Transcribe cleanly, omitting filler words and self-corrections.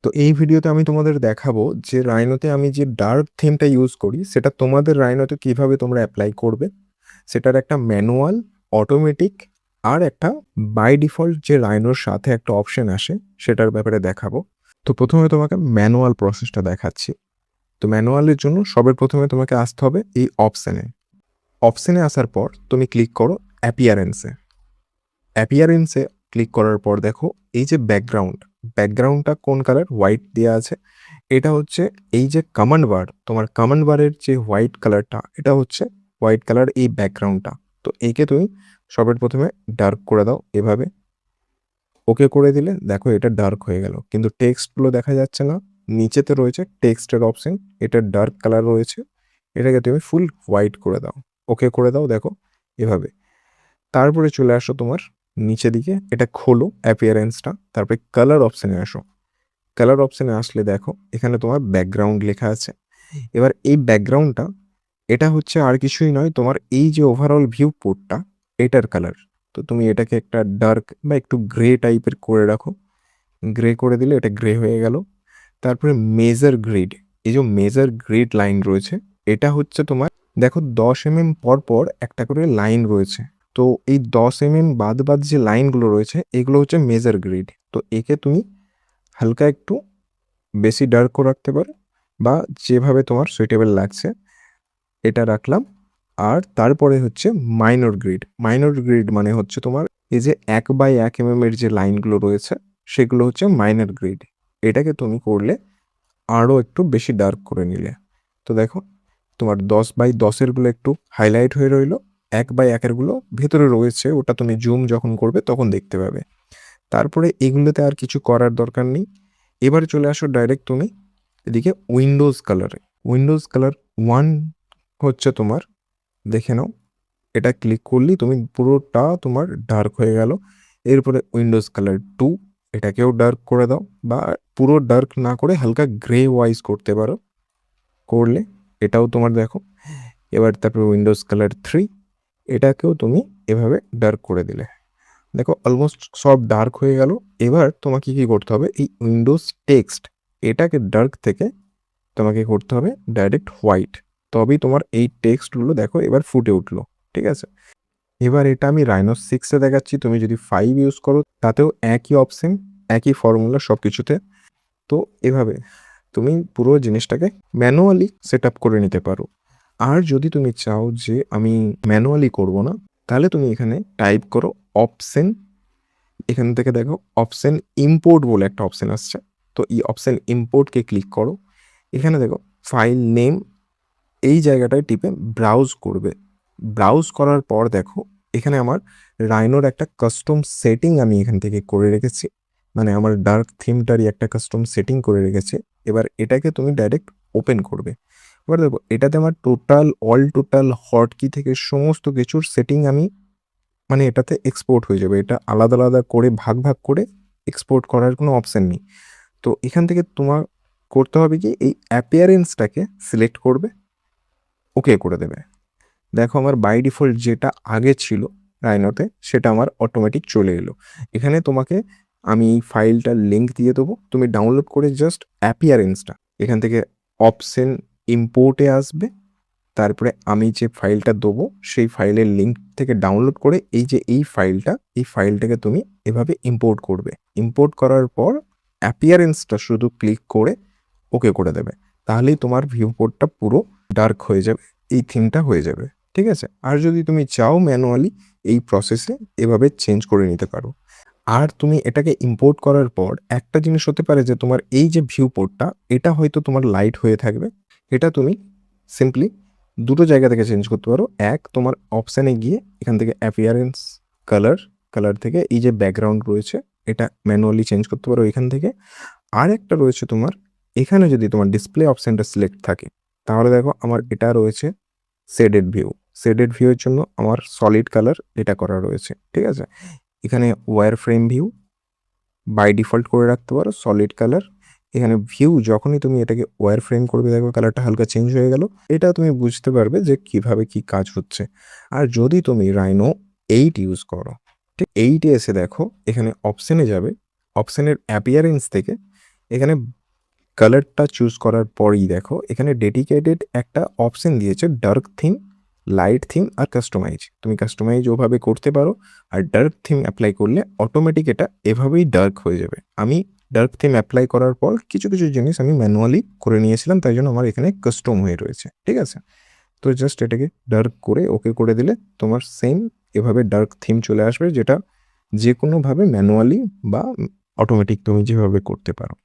তো এই ভিডিওতে আমি তোমাদের দেখাবো যে রাইনোতে আমি যে ডার্ক থিমটা ইউজ করি সেটা তোমাদের রাইনোতে কিভাবে তোমরা অ্যাপ্লাই করবে। সেটার একটা ম্যানুয়াল, অটোমেটিক আর একটা বাই ডিফল্ট যে রাইনোর সাথে একটা অপশন আসে সেটার ব্যাপারে দেখাবো। তো প্রথমে তোমাকে ম্যানুয়াল প্রসেসটা দেখাচ্ছি। তো ম্যানুয়ালের জন্য সবার প্রথমে তোমাকে আসতে হবে এই অপশনে আসার পর তুমি ক্লিক করো অ্যাপিয়ারেন্সে। অ্যাপিয়ারেন্সে ক্লিক করার পর দেখো এই যে ব্যাকগ্রাউন্ডটা কোন কালার, হোয়াইট দেওয়া আছে। এটা হচ্ছে এই যে তোমার কমান্ড বারের যে হোয়াইট কালারটা, এটা হচ্ছে হোয়াইট কালার এই ব্যাকগ্রাউন্ডটা। তো একে তুমি সবার প্রথমে ডার্ক করে দাও এভাবে। ওকে করে দিলে দেখো এটা ডার্ক হয়ে গেল, কিন্তু টেক্সটগুলো দেখা যাচ্ছে না। নিচেতে রয়েছে টেক্সটের অপশন, এটা ডার্ক কালার রয়েছে, এটাকে তুমি ফুল হোয়াইট করে দাও। ওকে করে দাও, দেখো এভাবে। তারপরে চলে আসো তোমার নিচে দিকে, এটা খোলো অ্যাপিয়ারেন্সটা, তারপরে কালার অপশানে আসো। কালার অপশানে আসলে দেখো এখানে তোমার ব্যাকগ্রাউন্ড লেখা আছে। এবার এই ব্যাকগ্রাউন্ডটা এটা হচ্ছে আর কিছুই নয়, তোমার এই যে ওভারঅল ভিউ পোর্টটা এটার কালার। তো তুমি এটাকে একটা ডার্ক বা একটু গ্রে টাইপের করে রাখো। গ্রে করে দিলে এটা গ্রে হয়ে গেল। তারপরে মেজার গ্রিড, এই যে মেজার গ্রিড লাইন রয়েছে, এটা হচ্ছে তোমার দেখো 10 mm পর পর একটা করে লাইন রয়েছে। তো এই 10 mm বাদ বাদ যে লাইনগুলো রয়েছে এগুলো হচ্ছে মেজার গ্রিড। তো একে তুমি হালকা একটু বেশি ডার্ক করে রাখতে পারো বা যেভাবে তোমার সুইটেবল লাগছে এটা রাখলাম। আর তারপরে হচ্ছে মাইনর গ্রিড মানে হচ্ছে তোমার এই যে 1/1 mm এর যে লাইনগুলো রয়েছে সেগুলো হচ্ছে মাইনর গ্রিড। এটাকে তুমি করলে আরও একটু বেশি ডার্ক করে নিলে। তো দেখো তোমার 10/10-এরগুলো একটু হাইলাইট হয়ে রইলো, 1/1-এরগুলো ভেতরে রয়েছে, ওটা তুমি জুম যখন করবে তখন দেখতে পাবে। তারপরে এগুলোতে আর কিছু করার দরকার নেই। এবারে চলে আসো ডাইরেক্ট তুমি এদিকে উইন্ডোজ কালার 1 হচ্ছে তোমার, দেখে নাও। এটা ক্লিক করলেই তুমি পুরোটা তোমার ডার্ক হয়ে গেল। এরপরে উইন্ডোজ কালার 2, এটাকেও ডার্ক করে দাও, বা পুরো ডার্ক না করে হালকা গ্রে ওয়াইজ করতে পারো, করলে এটাও তোমার দেখো। এবার তারপরে উইন্ডোজ কালার 3, এটাকেও তুমি এভাবে ডার্ক করে দিলে, দেখো অলমোস্ট সব ডার্ক হয়ে গেল। এবার তোমাকে কি করতে হবে, এই উইন্ডোজ টেক্সট এটাকে ডার্ক থেকে তোমাকে করতে হবে ডাইরেক্ট হোয়াইট। তবেই তোমার এই টেক্সটগুলো দেখো এবার ফুটে উঠলো। ঠিক আছে, এবার এটা আমি রাইনো 6-এ দেখাচ্ছি, তুমি যদি 5 ইউজ করো তাতেও একই অপশন, একই ফর্মুলা সব কিছুতে। তো এভাবে তুমি পুরো জিনিসটাকে ম্যানুয়ালি সেট আপ করে নিতে পারো। আর যদি তুমি চাও যে আমি ম্যানুয়ালি করব না, তাহলে তুমি এখানে টাইপ করো অপশন। এখান থেকে দেখো অপশন ইম্পোর্ট বলে একটা অপশন আসছে। তো এই অপশন ইম্পোর্টকে ক্লিক করো। এখানে দেখো ফাইল নেম, এই জায়গাটায় টিপে ব্রাউজ করবে। ব্রাউজ করার পর দেখো এখানে আমার রাইনোর একটা কাস্টম সেটিং আমি এখান থেকে করে রেখেছি, মানে আমার ডার্ক থিমটারই একটা কাস্টম সেটিং করে রেখেছি। এবার এটাকে তুমি ডাইরেক্ট ওপেন করবে। এবার দেখো এটাতে আমার টোটাল হটকি থেকে সমস্ত কিছুর সেটিং আমি, মানে এটাতে এক্সপোর্ট হয়ে যাবে। এটা আলাদা আলাদা করে ভাগ ভাগ করে এক্সপোর্ট করার কোনো অপশন নেই। তো এখান থেকে তোমার করতে হবে কি, এই অ্যাপিয়ারেন্সটাকে সিলেক্ট করবে, ওকে করে দেবে। দেখো আমার বাই ডিফল্ট যেটা আগে ছিল রাইনোতে সেটা আমার অটোমেটিক চলে এলো। এখানে তোমাকে আমি এই ফাইলটার লিঙ্ক দিয়ে দেবো, তুমি ডাউনলোড করে জাস্ট অ্যাপিয়ারেন্সটা এখান থেকে অপশন ইম্পোর্টে আসবে। তারপরে আমি যে ফাইলটা দেবো সেই ফাইলের লিঙ্ক থেকে ডাউনলোড করে এই ফাইলটাকে তুমি এভাবে ইম্পোর্ট করবে। ইম্পোর্ট করার পর অ্যাপিয়ারেন্সটা শুধু ক্লিক করে ওকে করে দেবে, তাহলেই তোমার ভিউপোর্টটা পুরো ডার্ক হয়ে যাবে, এই থিমটা হয়ে যাবে। ঠিক আছে, আর যদি তুমি চাও ম্যানুয়ালি এই প্রসেসে এভাবে চেঞ্জ করে নিতে পারো। আর তুমি এটাকে ইম্পোর্ট করার পর একটা জিনিস হতে পারে যে তোমার এই যে ভিউপোর্টটা এটা হয়তো তোমার লাইট হয়ে থাকবে। এটা তুমি সিম্পলি দুটো জায়গা থেকে চেঞ্জ করতে পারো। এক, তোমার অপশানে গিয়ে এখান থেকে অ্যাপিয়ারেন্স, কালার থেকে এই যে ব্যাকগ্রাউন্ড রয়েছে এটা ম্যানুয়ালি চেঞ্জ করতে পারো এখান থেকে। আর একটা রয়েছে তোমার, এখানে যদি তোমার ডিসপ্লে অপশানটা সিলেক্ট থাকে তাহলে দেখো আমার এটা রয়েছে শেডেড ভিউ এর জন্য আমার সলিড কালার এটা করা রয়েছে। ঠিক আছে, এখানে wireframe view by default করে রাখতে পারো সলিড কালার। এখানে ভিউ যখনই তুমি এটাকে ওয়্যার ফ্রেম করবে দেখো কালারটা হালকা চেঞ্জ হয়ে গেল। এটা তুমি বুঝতে পারবে যে কিভাবে কি কাজ হচ্ছে। আর যদি তুমি রাইনো 8 ইউজ করো, ঠিক 8-এ এসে দেখো এখানে অপশানে যাবে, অপশানের অ্যাপিয়ারেন্স থেকে এখানে কালারটা চুজ করার পরেই দেখো এখানে ডেডিকেটেড একটা অপশন দিয়েছে ডার্ক থিম, লাইট থিম আর কাস্টমাইজ। তুমি কাস্টমাইজ ওভাবে করতে পারো, আর ডার্ক থিম অ্যাপ্লাই করলে অটোমেটিক এটা এভাবেই ডার্ক হয়ে যাবে। আমি ডার্ক থিম অ্যাপ্লাই করার পর কিছু কিছু জিনিস আমি ম্যানুয়ালি করে নিয়েছিলাম, তাই জন্য আমার এখানে কাস্টম হয়ে রয়েছে। ঠিক আছে, তো জাস্ট এটাকে ডার্ক করে ওকে করে দিলে তোমার সেম এভাবে ডার্ক থিম চলে আসবে, যেটা যে কোনোভাবে ম্যানুয়ালি বা অটোমেটিক তুমি যেভাবে করতে পারো।